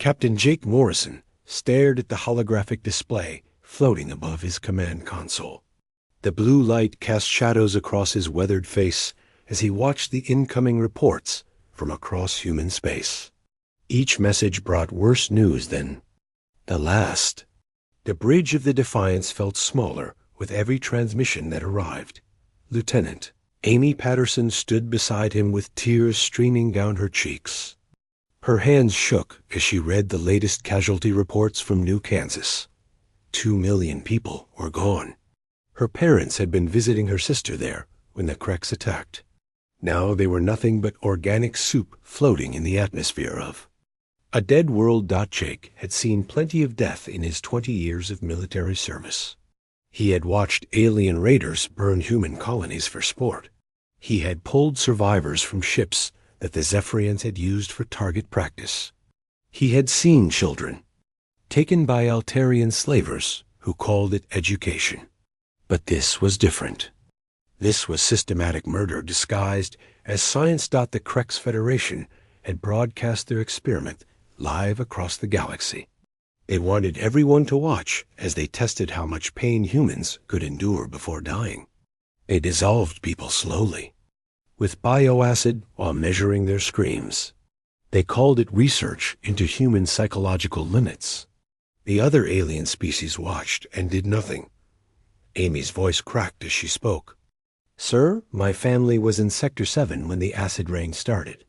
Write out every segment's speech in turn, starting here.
Captain Jake Morrison stared at the holographic display floating above his command console. The blue light cast shadows across his weathered face as he watched the incoming reports from across human space. Each message brought worse news than the last. The bridge of the Defiance felt smaller with every transmission that arrived. Lieutenant Amy Patterson stood beside him with tears streaming down her cheeks. Her hands shook as she read the latest casualty reports from New Kansas. 2 million people were gone. Her parents had been visiting her sister there when the Kreks attacked. Now they were nothing but organic soup floating in the atmosphere of a dead world. Jake had seen plenty of death in his 20 years of military service. He had watched alien raiders burn human colonies for sport. He had pulled survivors from ships that the Zephyrians had used for target practice. He had seen children taken by Altarian slavers who called it education. But this was different. This was systematic murder disguised as science. The Kreks Federation had broadcast their experiment live across the galaxy. They wanted everyone to watch as they tested how much pain humans could endure before dying. They dissolved people slowly, with bioacid while measuring their screams. They called it research into human psychological limits. The other alien species watched and did nothing. Amy's voice cracked as she spoke. "Sir, my family was in Sector 7 when the acid rain started.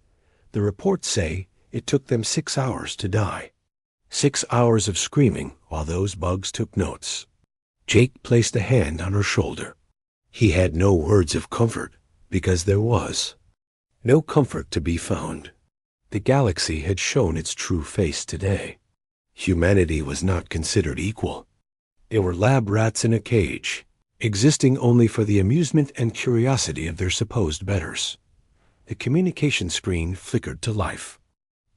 The reports say it took them 6 hours to die. 6 hours of screaming while those bugs took notes." Jake placed a hand on her shoulder. He had no words of comfort, because there was no comfort to be found. The galaxy had shown its true face today. Humanity was not considered equal. They were lab rats in a cage, existing only for the amusement and curiosity of their supposed betters. The communication screen flickered to life.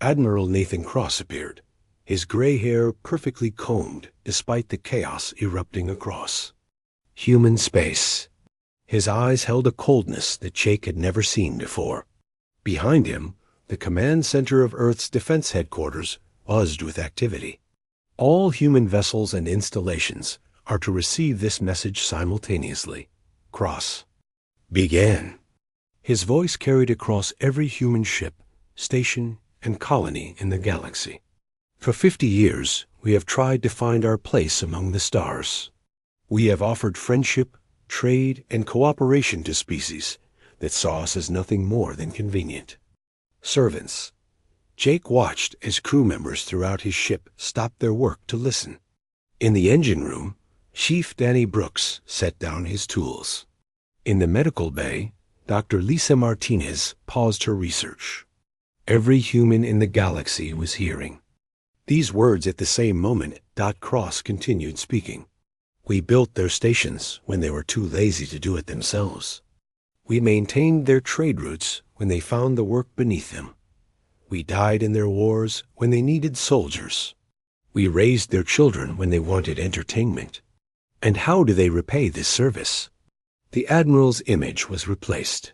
Admiral Nathan Cross appeared, his gray hair perfectly combed despite the chaos erupting across human space. His eyes held a coldness that Jake had never seen before. Behind him, the command center of Earth's defense headquarters buzzed with activity. All human vessels and installations are to receive this message simultaneously. Cross began. His voice carried across every human ship, station, and colony in the galaxy. For 50 years, we have tried to find our place among the stars. We have offered friendship, trade, and cooperation to species that saw us as nothing more than convenient servants. Jake watched as crew members throughout his ship stopped their work to listen. In the engine room, Chief Danny Brooks set down his tools. In the medical bay, Dr. Lisa Martinez paused her research. Every human in the galaxy was hearing these words at the same moment. Cross continued speaking. We built their stations when they were too lazy to do it themselves. We maintained their trade routes when they found the work beneath them. We died in their wars when they needed soldiers. We raised their children when they wanted entertainment. And how do they repay this service? The Admiral's image was replaced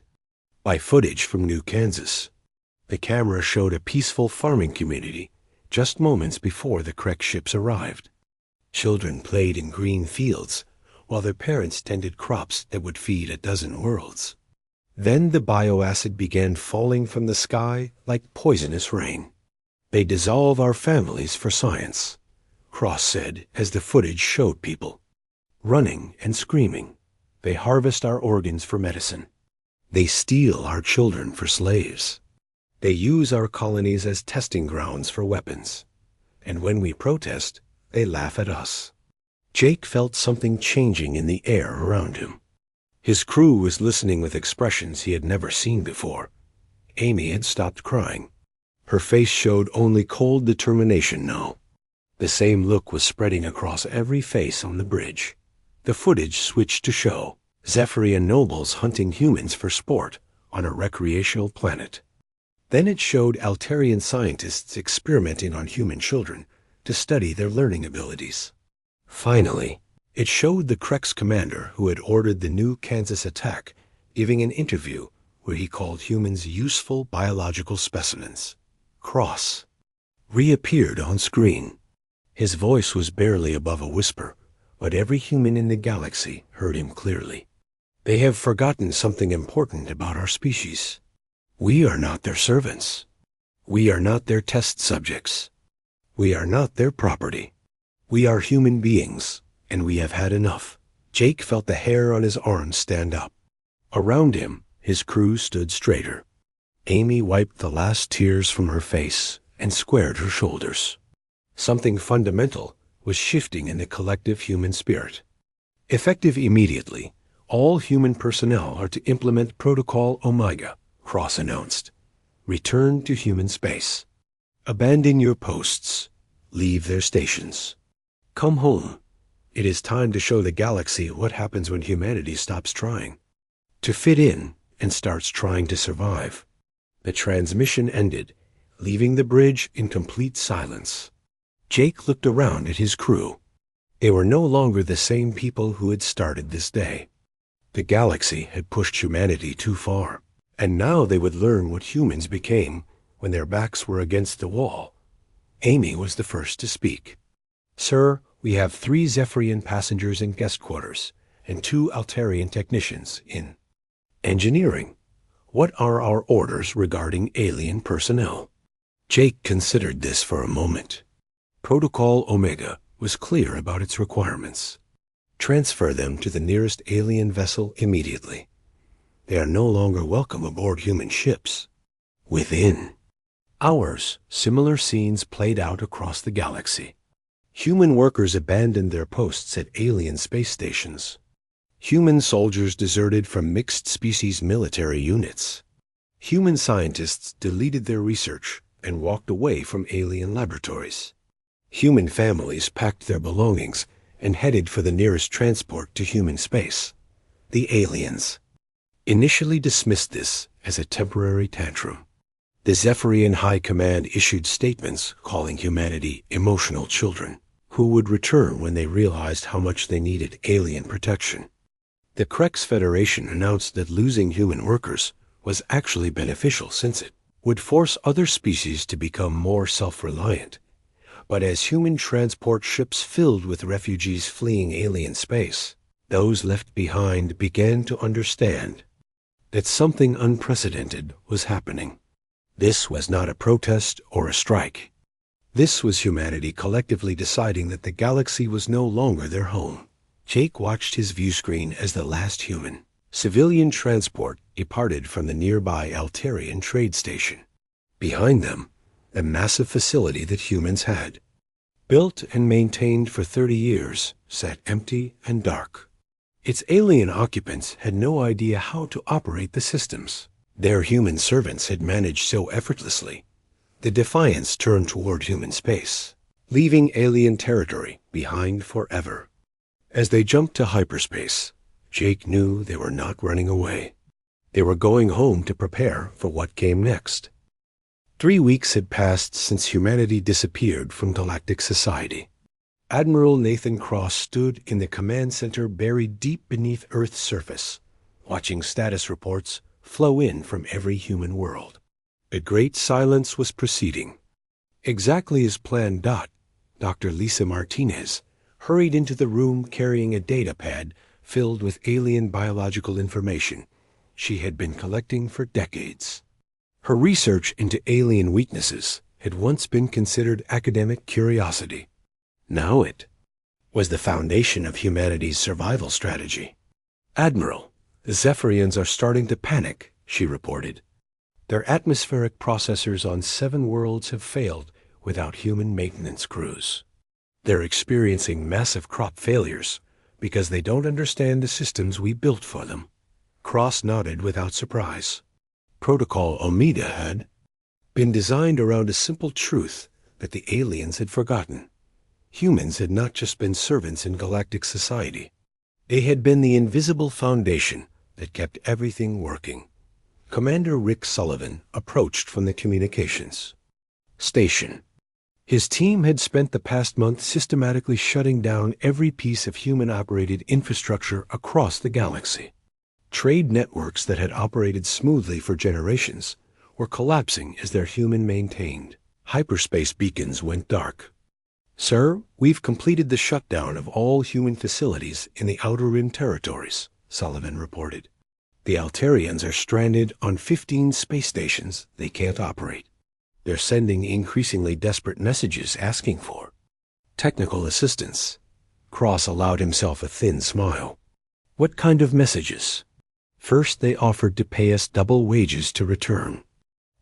by footage from New Kansas. The camera showed a peaceful farming community just moments before the Krek ships arrived. Children played in green fields while their parents tended crops that would feed a dozen worlds. Then the bioacid began falling from the sky like poisonous rain. They dissolve our families for science, Cross said as the footage showed people running and screaming. They harvest our organs for medicine. They steal our children for slaves. They use our colonies as testing grounds for weapons. And when we protest, they laugh at us. Jake felt something changing in the air around him. His crew was listening with expressions he had never seen before. Amy had stopped crying. Her face showed only cold determination now. The same look was spreading across every face on the bridge. The footage switched to show Zephyrian nobles hunting humans for sport on a recreational planet. Then it showed Altarian scientists experimenting on human children to study their learning abilities. Finally, it showed the Kreks commander who had ordered the New Kansas attack giving an interview where he called humans useful biological specimens. Cross reappeared on screen. His voice was barely above a whisper, but every human in the galaxy heard him clearly. They have forgotten something important about our species. We are not their servants. We are not their test subjects. We are not their property. We are human beings, and we have had enough. Jake felt the hair on his arms stand up. Around him, his crew stood straighter. Amy wiped the last tears from her face and squared her shoulders. Something fundamental was shifting in the collective human spirit. Effective immediately, all human personnel are to implement Protocol Omega, Cross announced. Return to human space. Abandon your posts. Leave their stations. Come home. It is time to show the galaxy what happens when humanity stops trying to fit in and starts trying to survive. The transmission ended, leaving the bridge in complete silence. Jake looked around at his crew. They were no longer the same people who had started this day. The galaxy had pushed humanity too far, and now they would learn what humans became when their backs were against the wall. Amy was the first to speak. Sir, we have 3 Zephyrian passengers in guest quarters and 2 Altarian technicians in engineering. What are our orders regarding alien personnel? Jake considered this for a moment. Protocol Omega was clear about its requirements. Transfer them to the nearest alien vessel immediately. They are no longer welcome aboard human ships. Within hours, similar scenes played out across the galaxy. Human workers abandoned their posts at alien space stations. Human soldiers deserted from mixed-species military units. Human scientists deleted their research and walked away from alien laboratories. Human families packed their belongings and headed for the nearest transport to human space. The aliens initially dismissed this as a temporary tantrum. The Zephyrian High Command issued statements calling humanity emotional children, who would return when they realized how much they needed alien protection. The Krex Federation announced that losing human workers was actually beneficial since it would force other species to become more self-reliant. But as human transport ships filled with refugees fleeing alien space, those left behind began to understand that something unprecedented was happening. This was not a protest or a strike. This was humanity collectively deciding that the galaxy was no longer their home. Jake watched his view screen as the last human civilian transport departed from the nearby Altarian trade station. Behind them, a massive facility that humans had built and maintained for 30 years, sat empty and dark. Its alien occupants had no idea how to operate the systems their human servants had managed so effortlessly. The Defiance turned toward human space, leaving alien territory behind forever. As they jumped to hyperspace, Jake knew they were not running away. They were going home to prepare for what came next. 3 weeks had passed since humanity disappeared from galactic society. Admiral Nathan Cross stood in the command center buried deep beneath Earth's surface, watching status reports flow in from every human world. A great silence was proceeding. Exactly as planned, Dr. Lisa Martinez hurried into the room carrying a data pad filled with alien biological information she had been collecting for decades. Her research into alien weaknesses had once been considered academic curiosity. Now it was the foundation of humanity's survival strategy. Admiral, the Zephyrians are starting to panic, she reported. Their atmospheric processors on 7 worlds have failed without human maintenance crews. They're experiencing massive crop failures because they don't understand the systems we built for them. Cross nodded without surprise. Protocol Omega had been designed around a simple truth that the aliens had forgotten. Humans had not just been servants in galactic society. They had been the invisible foundation that kept everything working. Commander Rick Sullivan approached from the communications station. His team had spent the past month systematically shutting down every piece of human-operated infrastructure across the galaxy. Trade networks that had operated smoothly for generations were collapsing as their human maintained Hyperspace beacons went dark. "Sir, we've completed the shutdown of all human facilities in the Outer Rim territories," Sullivan reported. "The Altarians are stranded on 15 space stations they can't operate. They're sending increasingly desperate messages asking for technical assistance." Cross allowed himself a thin smile. "What kind of messages?" "First, they offered to pay us double wages to return.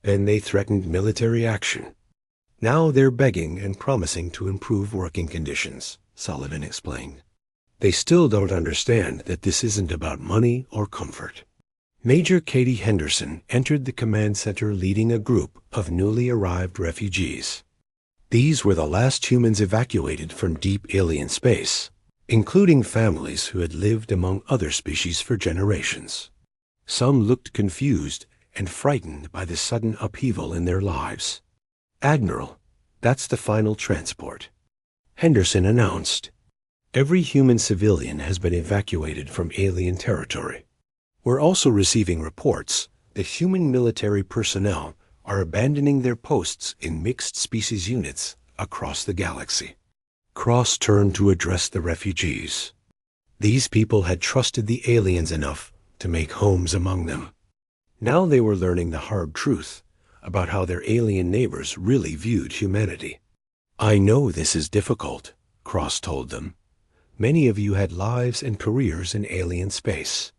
Then they threatened military action. Now they're begging and promising to improve working conditions," Sullivan explained. "They still don't understand that this isn't about money or comfort." Major Katie Henderson entered the command center leading a group of newly arrived refugees. These were the last humans evacuated from deep alien space, including families who had lived among other species for generations. Some looked confused and frightened by the sudden upheaval in their lives. "Admiral, that's the final transport," Henderson announced. "Every human civilian has been evacuated from alien territory. We're also receiving reports that human military personnel are abandoning their posts in mixed species units across the galaxy." Cross turned to address the refugees. These people had trusted the aliens enough to make homes among them. Now they were learning the hard truth about how their alien neighbors really viewed humanity. "I know this is difficult," Cross told them. "Many of you had lives and careers in alien space.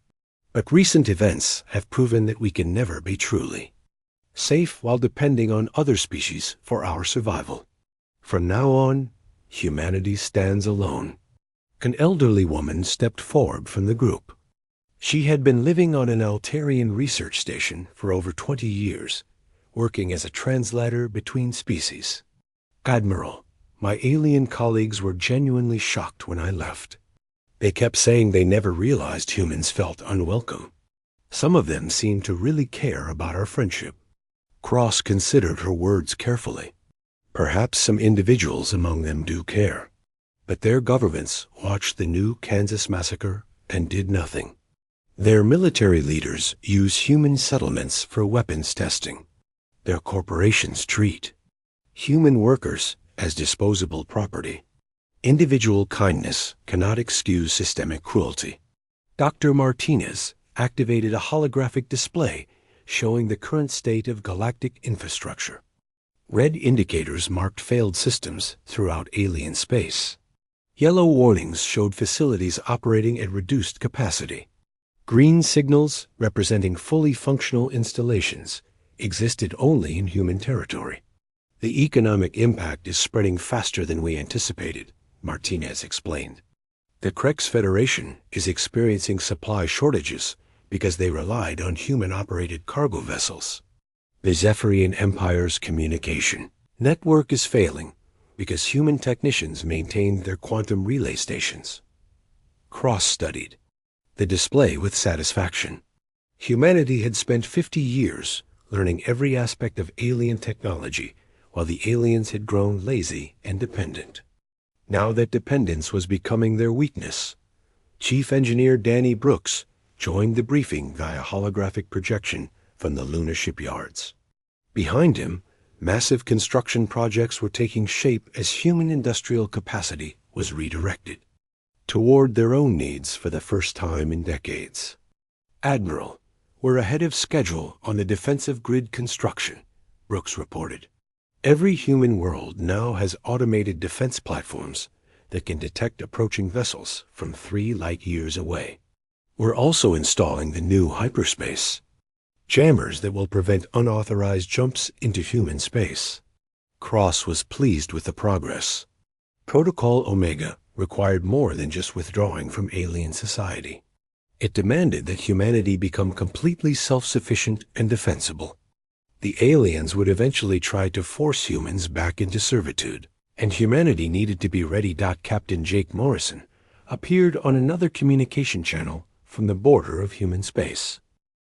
But recent events have proven that we can never be truly safe while depending on other species for our survival. From now on, humanity stands alone." An elderly woman stepped forward from the group. She had been living on an Altarian research station for over 20 years, working as a translator between species. "Admiral, my alien colleagues were genuinely shocked when I left. They kept saying they never realized humans felt unwelcome. Some of them seemed to really care about our friendship." Cross considered her words carefully. Perhaps some individuals among them do care, but their governments watched the new Kansas massacre and did nothing. Their military leaders use human settlements for weapons testing. Their corporations treat human workers as disposable property. Individual kindness cannot excuse systemic cruelty. Dr. Martinez activated a holographic display showing the current state of galactic infrastructure. Red indicators marked failed systems throughout alien space. Yellow warnings showed facilities operating at reduced capacity. Green signals, representing fully functional installations, existed only in human territory. "The economic impact is spreading faster than we anticipated," Martinez explained. "The Krex Federation is experiencing supply shortages because they relied on human-operated cargo vessels. The Zephyrian Empire's communication network is failing because human technicians maintained their quantum relay stations." Cross studied the display with satisfaction. Humanity had spent 50 years learning every aspect of alien technology while the aliens had grown lazy and dependent. Now that dependence was becoming their weakness, Chief Engineer Danny Brooks joined the briefing via holographic projection from the lunar shipyards. Behind him, massive construction projects were taking shape as human industrial capacity was redirected toward their own needs for the first time in decades. "Admiral, we're ahead of schedule on the defensive grid construction," Brooks reported. "Every human world now has automated defense platforms that can detect approaching vessels from 3 light years away. We're also installing the new hyperspace jammers that will prevent unauthorized jumps into human space." Cross was pleased with the progress. Protocol Omega required more than just withdrawing from alien society. It demanded that humanity become completely self-sufficient and defensible. The aliens would eventually try to force humans back into servitude, and humanity needed to be ready. Captain Jake Morrison appeared on another communication channel from the border of human space.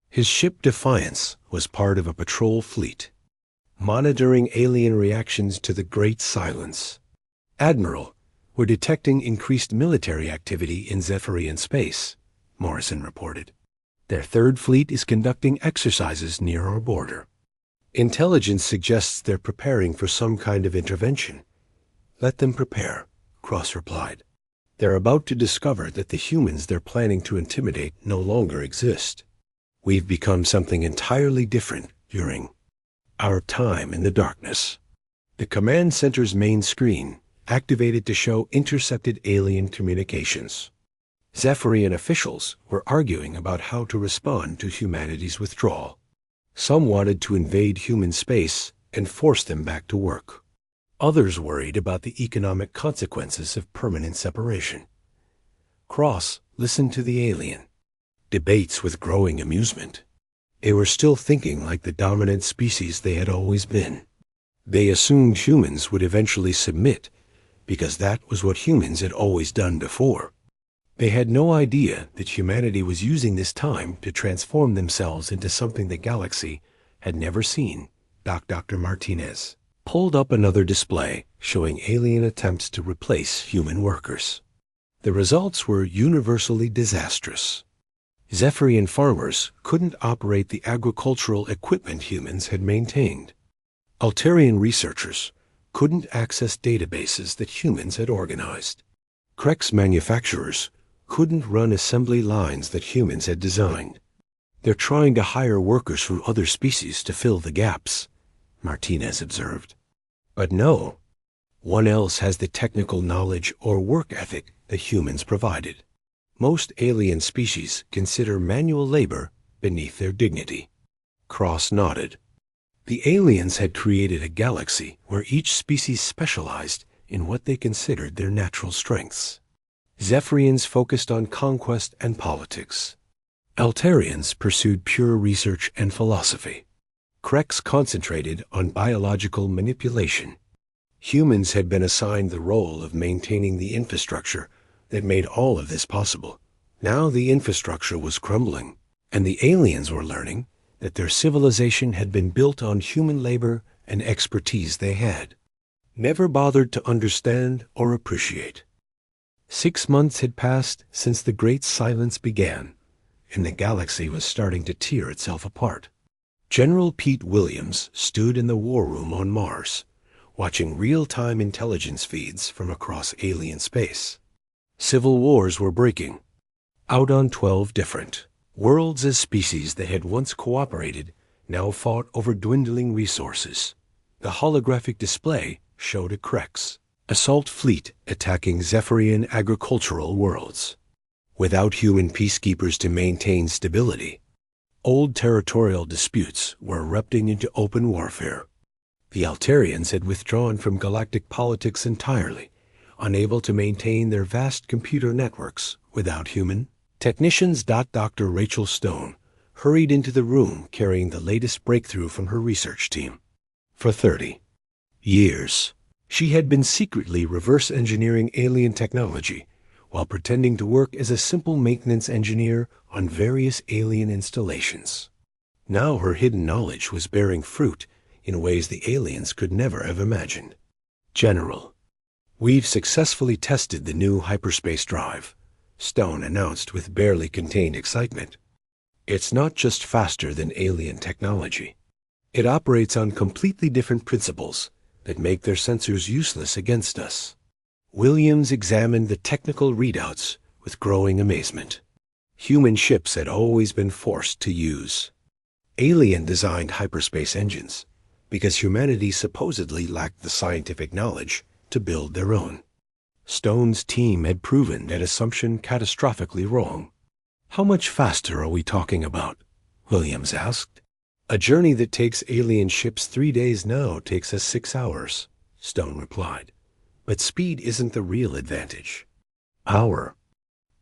His ship Defiance was part of a patrol fleet, monitoring alien reactions to the Great Silence. "Admiral, we're detecting increased military activity in Zephyrian space," Morrison reported. "Their third fleet is conducting exercises near our border." Intelligence suggests they're preparing for some kind of intervention. Let them prepare, Cross replied. They're about to discover that the humans they're planning to intimidate no longer exist. We've become something entirely different during our time in the darkness. The command center's main screen activated to show intercepted alien communications. Zephyrian officials were arguing about how to respond to humanity's withdrawal. Some wanted to invade human space and force them back to work. Others worried about the economic consequences of permanent separation. Cross listened to the alien debates with growing amusement. They were still thinking like the dominant species they had always been. They assumed humans would eventually submit because that was what humans had always done before. They had no idea that humanity was using this time to transform themselves into something the galaxy had never seen. Dr. Martinez pulled up another display showing alien attempts to replace human workers. The results were universally disastrous. Zephyrian farmers couldn't operate the agricultural equipment humans had maintained. Altarian researchers couldn't access databases that humans had organized. Krex manufacturers couldn't run assembly lines that humans had designed. They're trying to hire workers from other species to fill the gaps, Martinez observed. But no one else has the technical knowledge or work ethic that humans provided. Most alien species consider manual labor beneath their dignity. Cross nodded. The aliens had created a galaxy where each species specialized in what they considered their natural strengths. Zephyrians focused on conquest and politics. Altarians pursued pure research and philosophy. Krex concentrated on biological manipulation. Humans had been assigned the role of maintaining the infrastructure that made all of this possible. Now the infrastructure was crumbling, and the aliens were learning that their civilization had been built on human labor and expertise they had never bothered to understand or appreciate. 6 months had passed since the Great Silence began, and the galaxy was starting to tear itself apart. General Pete Williams stood in the war room on Mars, watching real-time intelligence feeds from across alien space. Civil wars were breaking out on 12 different worlds as species that had once cooperated now fought over dwindling resources. The holographic display showed a Krex assault fleet attacking Zephyrian agricultural worlds. Without human peacekeepers to maintain stability, old territorial disputes were erupting into open warfare. The Altarians had withdrawn from galactic politics entirely, unable to maintain their vast computer networks without human technicians. Dr. Rachel Stone hurried into the room carrying the latest breakthrough from her research team. For 30 years, she had been secretly reverse engineering alien technology while pretending to work as a simple maintenance engineer on various alien installations. Now her hidden knowledge was bearing fruit in ways the aliens could never have imagined. General, we've successfully tested the new hyperspace drive, Stone announced with barely contained excitement. It's not just faster than alien technology. It operates on completely different principles that make their sensors useless against us. Williams examined the technical readouts with growing amazement. Human ships had always been forced to use alien-designed hyperspace engines because humanity supposedly lacked the scientific knowledge to build their own. Stone's team had proven that assumption catastrophically wrong. How much faster are we talking about? Williams asked. A journey that takes alien ships 3 days now takes us 6 hours, Stone replied. But speed isn't the real advantage. Our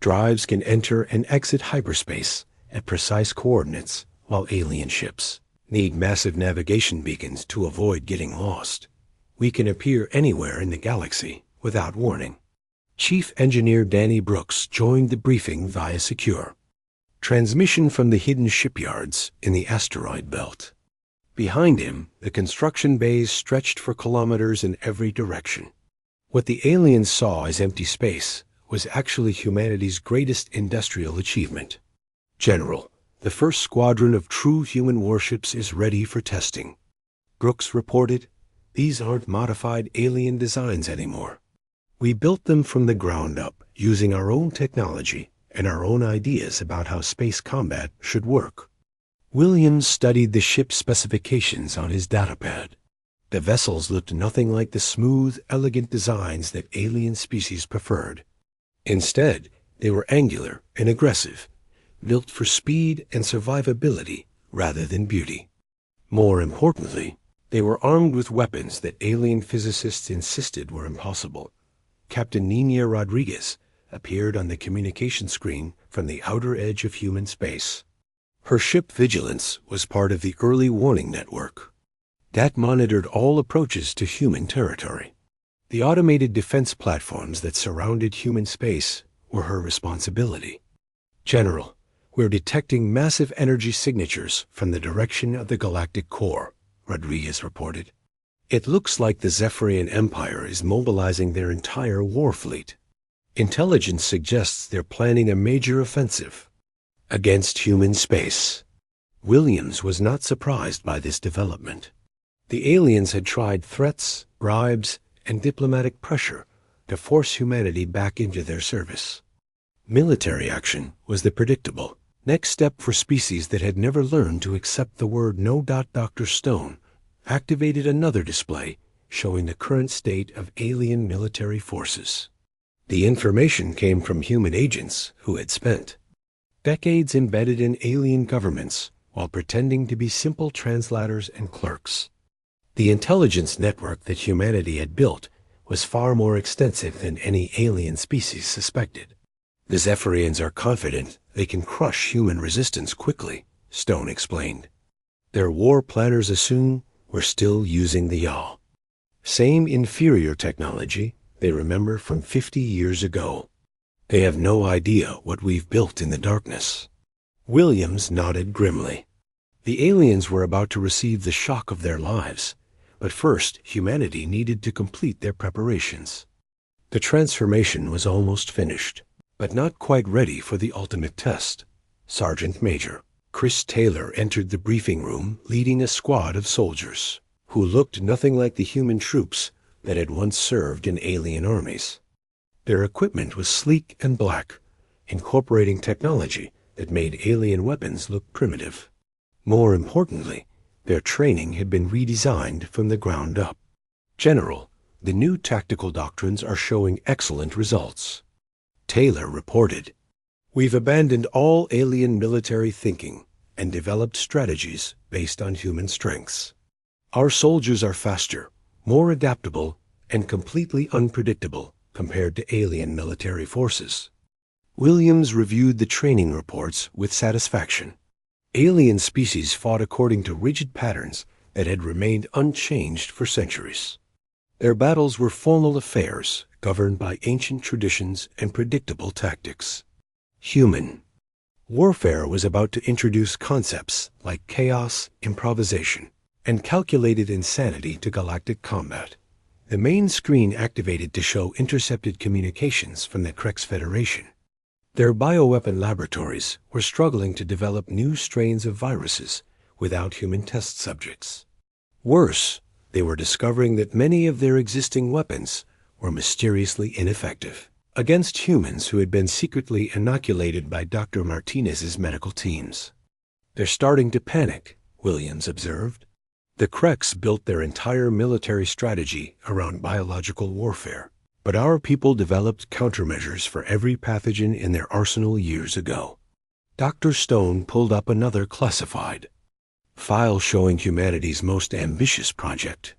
drives can enter and exit hyperspace at precise coordinates, while alien ships need massive navigation beacons to avoid getting lost. We can appear anywhere in the galaxy without warning. Chief Engineer Danny Brooks joined the briefing via secure transmission from the hidden shipyards in the asteroid belt. Behind him, the construction bays stretched for kilometers in every direction. What the aliens saw as empty space was actually humanity's greatest industrial achievement. General, the first squadron of true human warships is ready for testing. Brooks reported. "These aren't modified alien designs anymore. We built them from the ground up, using our own technology and our own ideas about how space combat should work." Williams studied the ship's specifications on his datapad. The vessels looked nothing like the smooth, elegant designs that alien species preferred. Instead, they were angular and aggressive, built for speed and survivability rather than beauty. More importantly, they were armed with weapons that alien physicists insisted were impossible. Captain Nina Rodriguez appeared on the communication screen from the outer edge of human space. Her ship Vigilance was part of the early warning network that monitored all approaches to human territory. The automated defense platforms that surrounded human space were her responsibility. "General, we're detecting massive energy signatures from the direction of the galactic core," Rodriguez reported. "It looks like the Zephyrian Empire is mobilizing their entire war fleet. Intelligence suggests they're planning a major offensive against human space." Williams was not surprised by this development. The aliens had tried threats, bribes, and diplomatic pressure to force humanity back into their service. Military action was the predictable next step for species that had never learned to accept the word no. Dr. Stone activated another display showing the current state of alien military forces. The information came from human agents who had spent decades embedded in alien governments while pretending to be simple translators and clerks. The intelligence network that humanity had built was far more extensive than any alien species suspected. "The Zephyrians are confident they can crush human resistance quickly," Stone explained. "Their war planners assume we're still using the yaw. Same inferior technology they remember from 50 years ago. They have no idea what we've built in the darkness." Williams nodded grimly. The aliens were about to receive the shock of their lives, but first humanity needed to complete their preparations. The transformation was almost finished, but not quite ready for the ultimate test. Sergeant Major Chris Taylor entered the briefing room leading a squad of soldiers who looked nothing like the human troops that had once served in alien armies. Their equipment was sleek and black, incorporating technology that made alien weapons look primitive. More importantly, their training had been redesigned from the ground up. "General, the new tactical doctrines are showing excellent results," Taylor reported. "We've abandoned all alien military thinking and developed strategies based on human strengths. Our soldiers are faster, more adaptable, and completely unpredictable compared to alien military forces." Williams reviewed the training reports with satisfaction. Alien species fought according to rigid patterns that had remained unchanged for centuries. Their battles were formal affairs governed by ancient traditions and predictable tactics. Human warfare was about to introduce concepts like chaos, improvisation, and calculated insanity to galactic combat. The main screen activated to show intercepted communications from the Krex Federation. Their bioweapon laboratories were struggling to develop new strains of viruses without human test subjects. Worse, they were discovering that many of their existing weapons were mysteriously ineffective against humans who had been secretly inoculated by Dr. Martinez's medical teams. "They're starting to panic," Williams observed. "The Krex built their entire military strategy around biological warfare, but our people developed countermeasures for every pathogen in their arsenal years ago." Dr. Stone pulled up another classified file showing humanity's most ambitious project.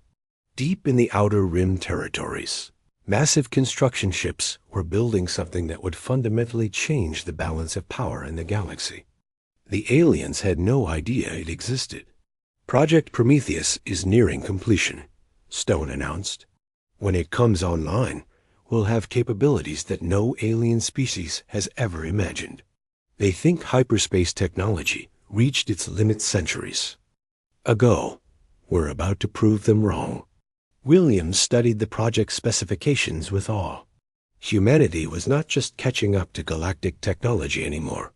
Deep in the Outer Rim territories, massive construction ships were building something that would fundamentally change the balance of power in the galaxy. The aliens had no idea it existed. "Project Prometheus is nearing completion," Stone announced. "When it comes online, we'll have capabilities that no alien species has ever imagined. They think hyperspace technology reached its limit centuries ago. We're about to prove them wrong." Williams studied the project specifications with awe. Humanity was not just catching up to galactic technology anymore.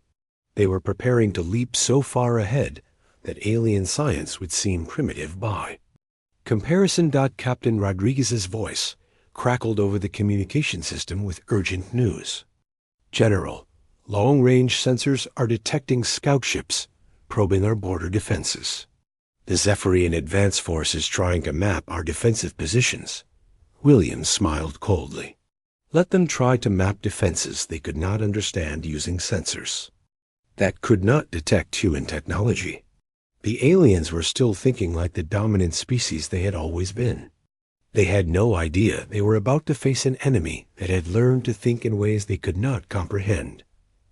They were preparing to leap so far ahead that alien science would seem primitive by Comparison. Captain Rodriguez's voice crackled over the communication system with urgent news. General, long-range sensors are detecting scout ships, probing our border defenses. The Zephyrian Advance Force is trying to map our defensive positions. Williams smiled coldly. Let them try to map defenses they could not understand using sensors that could not detect human technology. The aliens were still thinking like the dominant species they had always been. They had no idea they were about to face an enemy that had learned to think in ways they could not comprehend.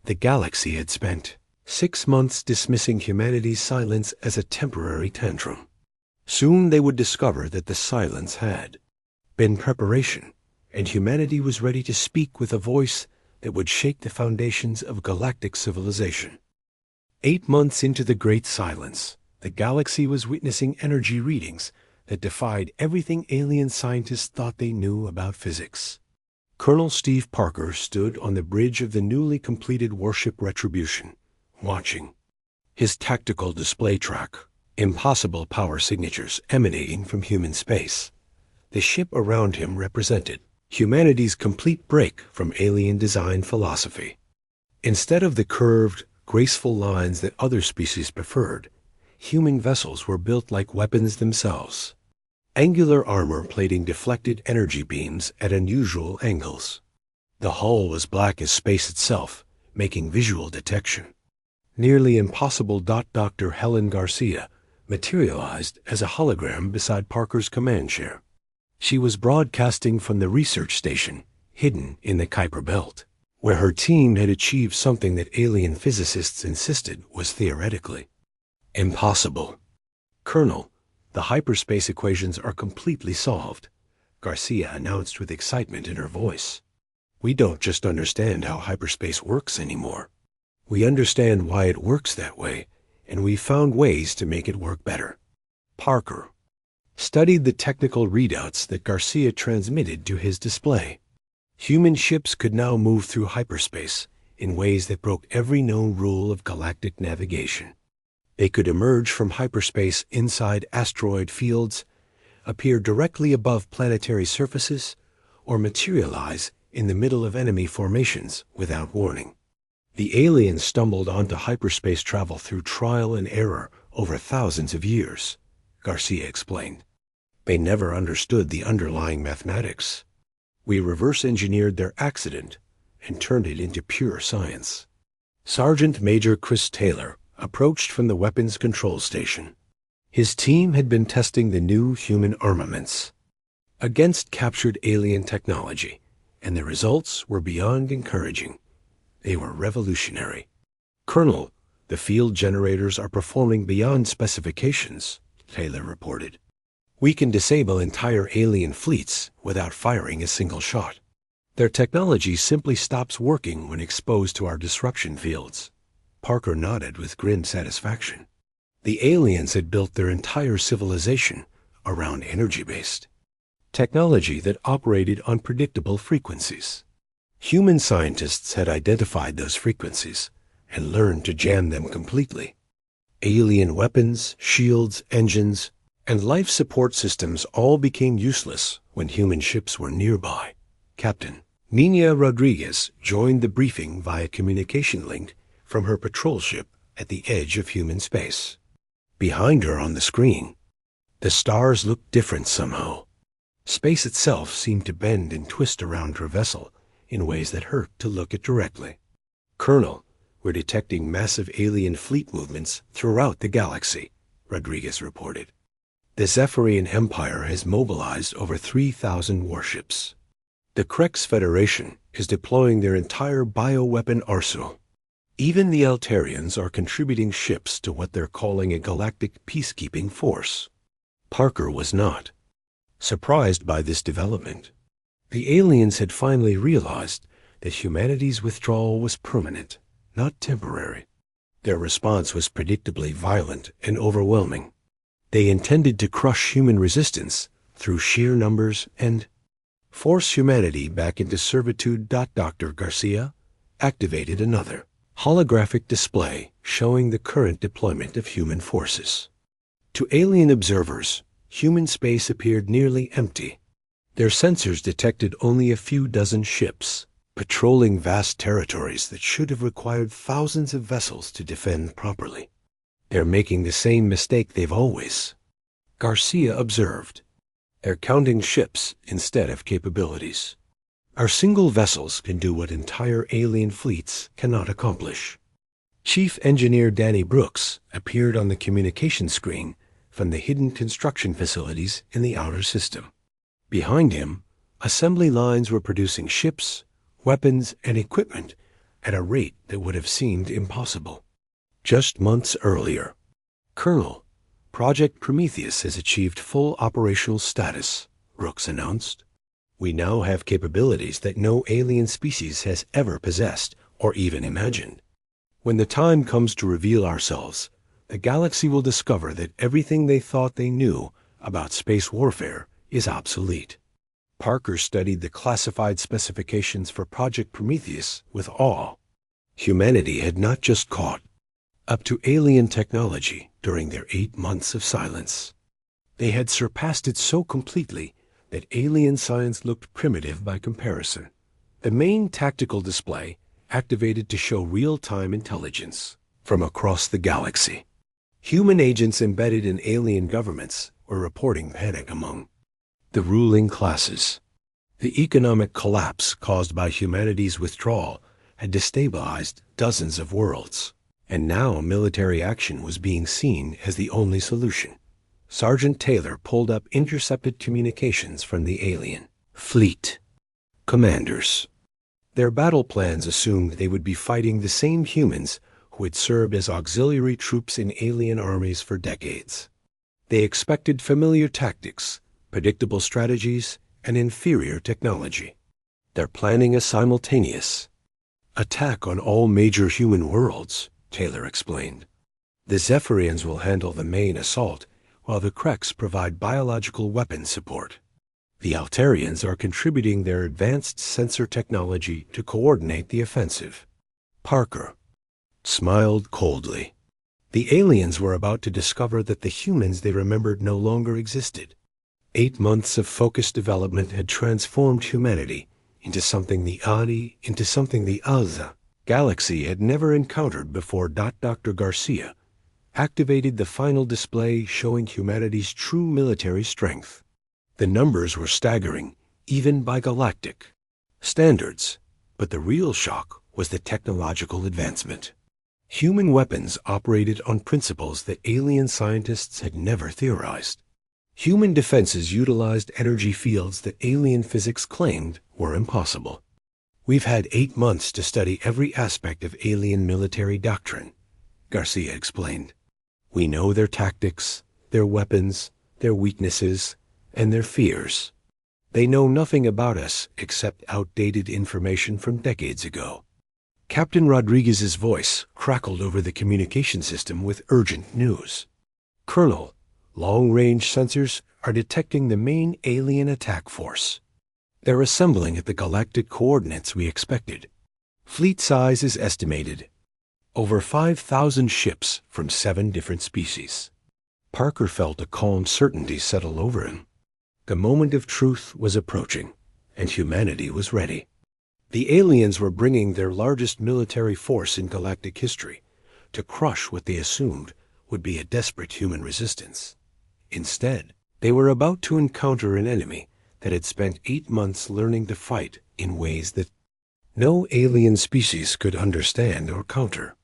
The galaxy had spent 6 months dismissing humanity's silence as a temporary tantrum. Soon they would discover that the silence had been preparation, and humanity was ready to speak with a voice that would shake the foundations of galactic civilization. 8 months into the Great Silence, the galaxy was witnessing energy readings that defied everything alien scientists thought they knew about physics. Colonel Steve Parker stood on the bridge of the newly completed warship Retribution, watching. His tactical display track, impossible power signatures emanating from human space. The ship around him represented humanity's complete break from alien design philosophy. Instead of the curved, graceful lines that other species preferred, human vessels were built like weapons themselves. Angular armor plating deflected energy beams at unusual angles. The hull was black as space itself, making visual detection nearly impossible. Dr. Helen Garcia materialized as a hologram beside Parker's command chair. She was broadcasting from the research station, hidden in the Kuiper Belt, where her team had achieved something that alien physicists insisted was theoretically impossible. Colonel, the hyperspace equations are completely solved, Garcia announced with excitement in her voice. We don't just understand how hyperspace works anymore. We understand why it works that way, and we've found ways to make it work better. Parker studied the technical readouts that Garcia transmitted to his display. Human ships could now move through hyperspace in ways that broke every known rule of galactic navigation. They could emerge from hyperspace inside asteroid fields, appear directly above planetary surfaces, or materialize in the middle of enemy formations without warning. The aliens stumbled onto hyperspace travel through trial and error over thousands of years, Garcia explained. They never understood the underlying mathematics. We reverse-engineered their accident and turned it into pure science. Sergeant Major Chris Taylor approached from the weapons control station. His team had been testing the new human armaments against captured alien technology, and the results were beyond encouraging. They were revolutionary. Colonel, the field generators are performing beyond specifications, Taylor reported. We can disable entire alien fleets without firing a single shot. Their technology simply stops working when exposed to our disruption fields. Parker nodded with grim satisfaction. The aliens had built their entire civilization around energy-based technology that operated on predictable frequencies. Human scientists had identified those frequencies and learned to jam them completely. Alien weapons, shields, engines, and life support systems all became useless when human ships were nearby. Captain Nina Rodriguez joined the briefing via communication link from her patrol ship at the edge of human space. Behind her on the screen, the stars looked different somehow. Space itself seemed to bend and twist around her vessel in ways that hurt to look at directly. Colonel, we're detecting massive alien fleet movements throughout the galaxy, Rodriguez reported. The Zephyrian Empire has mobilized over 3,000 warships. The Krex Federation is deploying their entire bioweapon arsenal. Even the Altarians are contributing ships to what they're calling a galactic peacekeeping force. Parker was not surprised by this development. The aliens had finally realized that humanity's withdrawal was permanent, not temporary. Their response was predictably violent and overwhelming. They intended to crush human resistance through sheer numbers and force humanity back into servitude. Dr. Garcia activated another holographic display showing the current deployment of human forces. To alien observers, human space appeared nearly empty. Their sensors detected only a few dozen ships, patrolling vast territories that should have required thousands of vessels to defend properly. "They're making the same mistake they've always," Garcia observed. "They're counting ships instead of capabilities. Our single vessels can do what entire alien fleets cannot accomplish." Chief Engineer Danny Brooks appeared on the communication screen from the hidden construction facilities in the outer system. Behind him, assembly lines were producing ships, weapons, and equipment at a rate that would have seemed impossible just months earlier. "Colonel, Project Prometheus has achieved full operational status," Brooks announced. "We now have capabilities that no alien species has ever possessed or even imagined. When the time comes to reveal ourselves, the galaxy will discover that everything they thought they knew about space warfare is obsolete." Parker studied the classified specifications for Project Prometheus with awe. Humanity had not just caught up to alien technology during their 8 months of silence. They had surpassed it so completely that alien science looked primitive by comparison. The main tactical display activated to show real-time intelligence from across the galaxy. Human agents embedded in alien governments were reporting panic among the ruling classes. The economic collapse caused by humanity's withdrawal had destabilized dozens of worlds, and now military action was being seen as the only solution. Sergeant Taylor pulled up intercepted communications from the alien fleet commanders. Their battle plans assumed they would be fighting the same humans who had served as auxiliary troops in alien armies for decades. They expected familiar tactics, predictable strategies, and inferior technology. "They're planning a simultaneous attack on all major human worlds," Taylor explained. "The Zephyrians will handle the main assault, while the Kreks provide biological weapon support. The Altarians are contributing their advanced sensor technology to coordinate the offensive." Parker smiled coldly. The aliens were about to discover that the humans they remembered no longer existed. 8 months of focused development had transformed humanity into something the Alza galaxy had never encountered before. Dr. Garcia activated the final display showing humanity's true military strength. The numbers were staggering, even by galactic standards, but the real shock was the technological advancement. Human weapons operated on principles that alien scientists had never theorized. Human defenses utilized energy fields that alien physics claimed were impossible. "We've had 8 months to study every aspect of alien military doctrine," Garcia explained. "We know their tactics, their weapons, their weaknesses, and their fears. They know nothing about us except outdated information from decades ago." Captain Rodriguez's voice crackled over the communication system with urgent news. "Colonel, long-range sensors are detecting the main alien attack force. They're assembling at the galactic coordinates we expected. Fleet size is estimated over 5,000 ships from 7 different species." Parker felt a calm certainty settle over him. The moment of truth was approaching, and humanity was ready. The aliens were bringing their largest military force in galactic history to crush what they assumed would be a desperate human resistance. Instead, they were about to encounter an enemy that had spent 8 months learning to fight in ways that no alien species could understand or counter.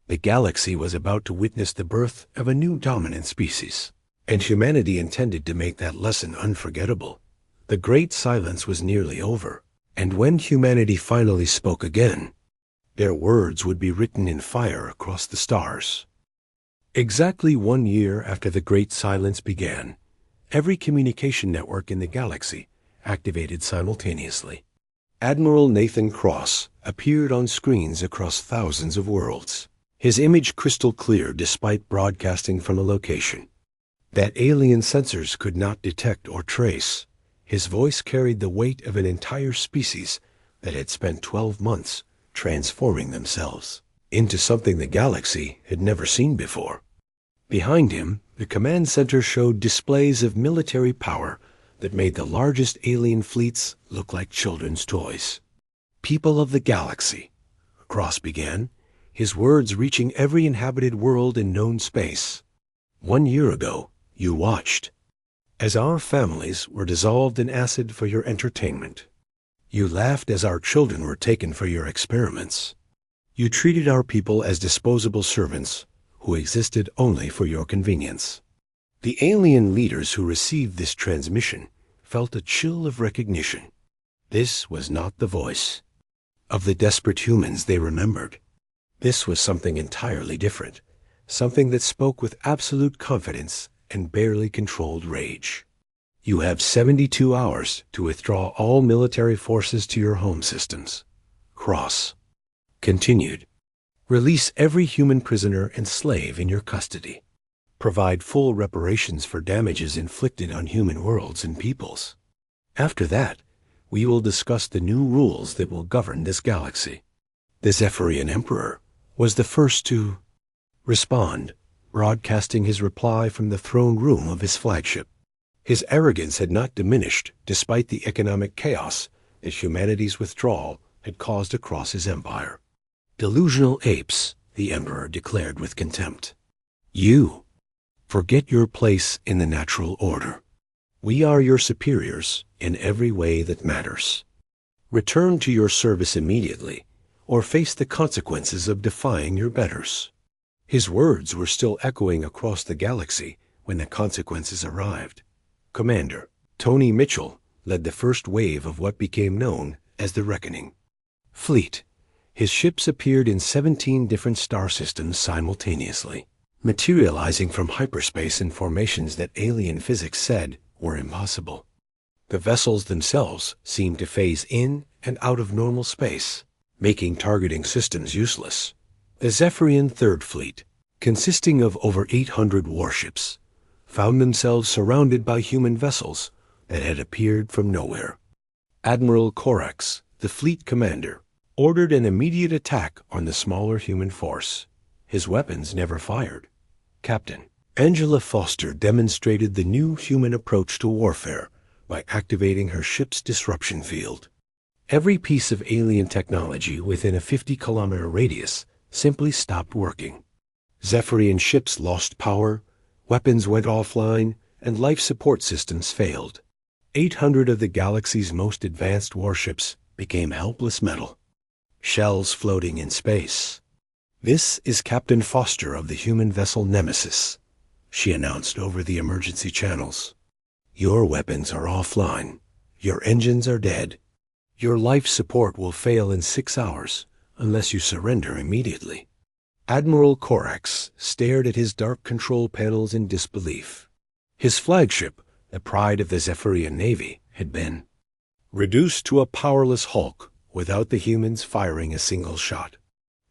The galaxy was about to witness the birth of a new dominant species, and humanity intended to make that lesson unforgettable. The Great Silence was nearly over, and when humanity finally spoke again, their words would be written in fire across the stars. Exactly 1 year after the Great Silence began, every communication network in the galaxy activated simultaneously. Admiral Nathan Cross appeared on screens across thousands of worlds, his image crystal clear despite broadcasting from a location that alien sensors could not detect or trace. His voice carried the weight of an entire species that had spent 12 months transforming themselves into something the galaxy had never seen before. Behind him, the command center showed displays of military power that made the largest alien fleets look like children's toys. "People of the galaxy," Cross began, his words reaching every inhabited world in known space. "1 year ago, you watched as our families were dissolved in acid for your entertainment. You laughed as our children were taken for your experiments. You treated our people as disposable servants who existed only for your convenience." The alien leaders who received this transmission felt a chill of recognition. This was not the voice of the desperate humans they remembered. This was something entirely different, something that spoke with absolute confidence and barely controlled rage. "You have 72 hours to withdraw all military forces to your home systems," Cross continued. "Release every human prisoner and slave in your custody. Provide full reparations for damages inflicted on human worlds and peoples. After that, we will discuss the new rules that will govern this galaxy." The Zephyrian Emperor was the first to respond, broadcasting his reply from the throne room of his flagship. His arrogance had not diminished despite the economic chaos that humanity's withdrawal had caused across his empire. "Delusional apes," the Emperor declared with contempt. "You forget your place in the natural order. We are your superiors in every way that matters. Return to your service immediately, or face the consequences of defying your betters." His words were still echoing across the galaxy when the consequences arrived. Commander Tony Mitchell led the first wave of what became known as the Reckoning Fleet. His ships appeared in 17 different star systems simultaneously, materializing from hyperspace in formations that alien physics said were impossible. The vessels themselves seemed to phase in and out of normal space, making targeting systems useless. The Zephyrian Third Fleet, consisting of over 800 warships, found themselves surrounded by human vessels that had appeared from nowhere. Admiral Corax, the fleet commander, ordered an immediate attack on the smaller human force. His weapons never fired. Captain Angela Foster demonstrated the new human approach to warfare by activating her ship's disruption field. Every piece of alien technology within a 50-kilometer radius simply stopped working. Zephyrian ships lost power, weapons went offline, and life support systems failed. 800 of the galaxy's most advanced warships became helpless metal, shells floating in space. "This is Captain Foster of the human vessel Nemesis," she announced over the emergency channels. "Your weapons are offline. Your engines are dead. Your life support will fail in 6 hours unless you surrender immediately." Admiral Corax stared at his dark control panels in disbelief. His flagship, the pride of the Zephyrian Navy, had been reduced to a powerless hulk without the humans firing a single shot.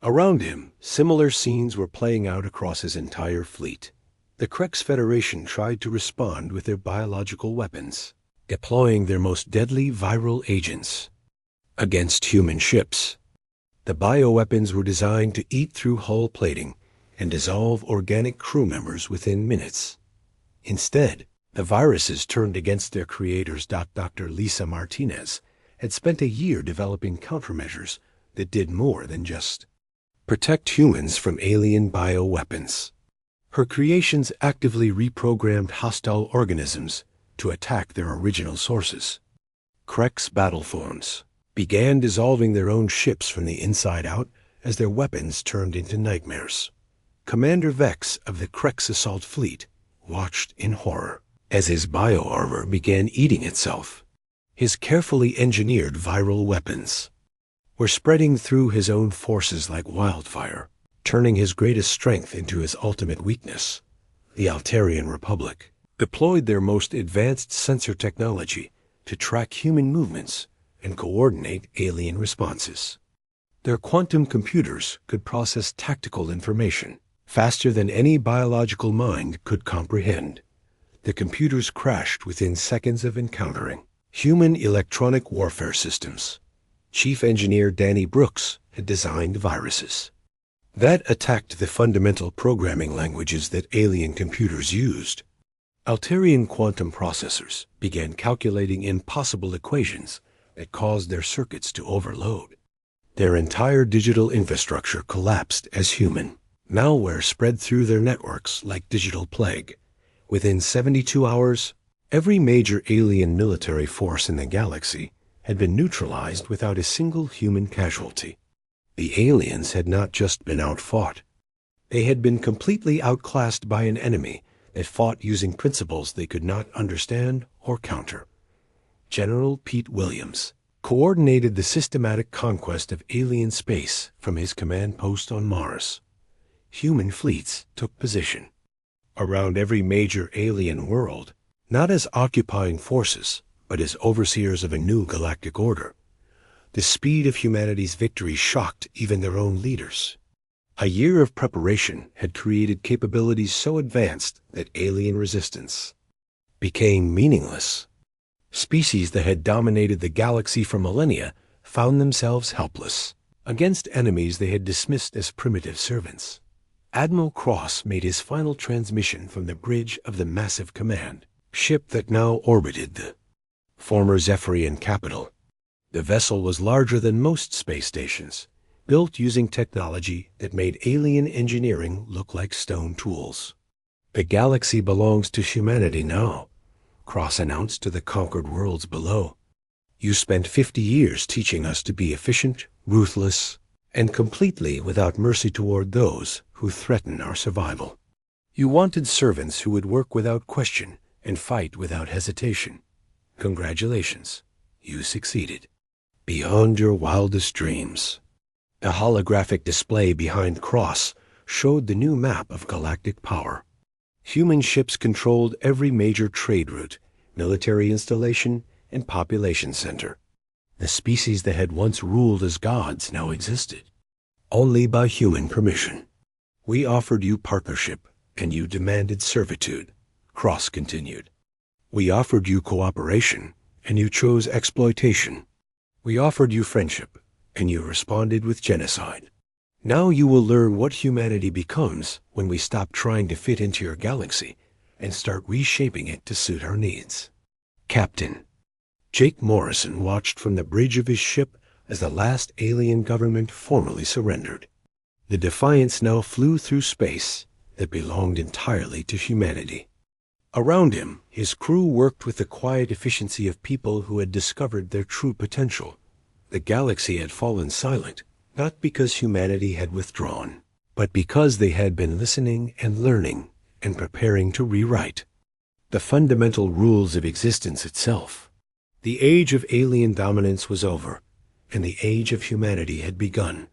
Around him, similar scenes were playing out across his entire fleet. The Krex Federation tried to respond with their biological weapons, deploying their most deadly viral agents against human ships. The bioweapons were designed to eat through hull plating and dissolve organic crew members within minutes. Instead, the viruses turned against their creators. Dr. Lisa Martinez had spent a year developing countermeasures that did more than just protect humans from alien bioweapons. Her creations actively reprogrammed hostile organisms to attack their original sources. Krex battleforms began dissolving their own ships from the inside out as their weapons turned into nightmares. Commander Vex of the Krex Assault Fleet watched in horror as his bio-armor began eating itself. His carefully engineered viral weapons were spreading through his own forces like wildfire, turning his greatest strength into his ultimate weakness. The Altarian Republic deployed their most advanced sensor technology to track human movements and coordinate alien responses. Their quantum computers could process tactical information faster than any biological mind could comprehend. The computers crashed within seconds of encountering human electronic warfare systems. Chief Engineer Danny Brooks had designed viruses That attacked the fundamental programming languages that alien computers used. Altairian quantum processors began calculating impossible equations that caused their circuits to overload. Their entire digital infrastructure collapsed as human. Malware spread through their networks like digital plague. Within 72 hours, every major alien military force in the galaxy had been neutralized without a single human casualty. The aliens had not just been outfought. They had been completely outclassed by an enemy that fought using principles they could not understand or counter. General Pete Williams coordinated the systematic conquest of alien space from his command post on Mars. Human fleets took position around every major alien world, not as occupying forces, but as overseers of a new galactic order. The speed of humanity's victory shocked even their own leaders. A year of preparation had created capabilities so advanced that alien resistance became meaningless. Species that had dominated the galaxy for millennia found themselves helpless against enemies they had dismissed as primitive servants. Admiral Cross made his final transmission from the bridge of the massive command ship that now orbited the former Zephyrian capital. The vessel was larger than most space stations, built using technology that made alien engineering look like stone tools. "The galaxy belongs to humanity now," Cross announced to the conquered worlds below. "You spent 50 years teaching us to be efficient, ruthless, and completely without mercy toward those who threaten our survival. You wanted servants who would work without question and fight without hesitation. Congratulations, you succeeded. Beyond your wildest dreams." A holographic display behind Cross showed the new map of galactic power. Human ships controlled every major trade route, military installation, and population center. The species that had once ruled as gods now existed only by human permission. "We offered you partnership, and you demanded servitude," Cross continued. "We offered you cooperation, and you chose exploitation. We offered you friendship, and you responded with genocide. Now you will learn what humanity becomes when we stop trying to fit into your galaxy and start reshaping it to suit our needs." Captain Jake Morrison watched from the bridge of his ship as the last alien government formally surrendered. The Defiance now flew through space that belonged entirely to humanity. Around him, his crew worked with the quiet efficiency of people who had discovered their true potential. The galaxy had fallen silent, not because humanity had withdrawn, but because they had been listening and learning and preparing to rewrite the fundamental rules of existence itself. The age of alien dominance was over, and the age of humanity had begun.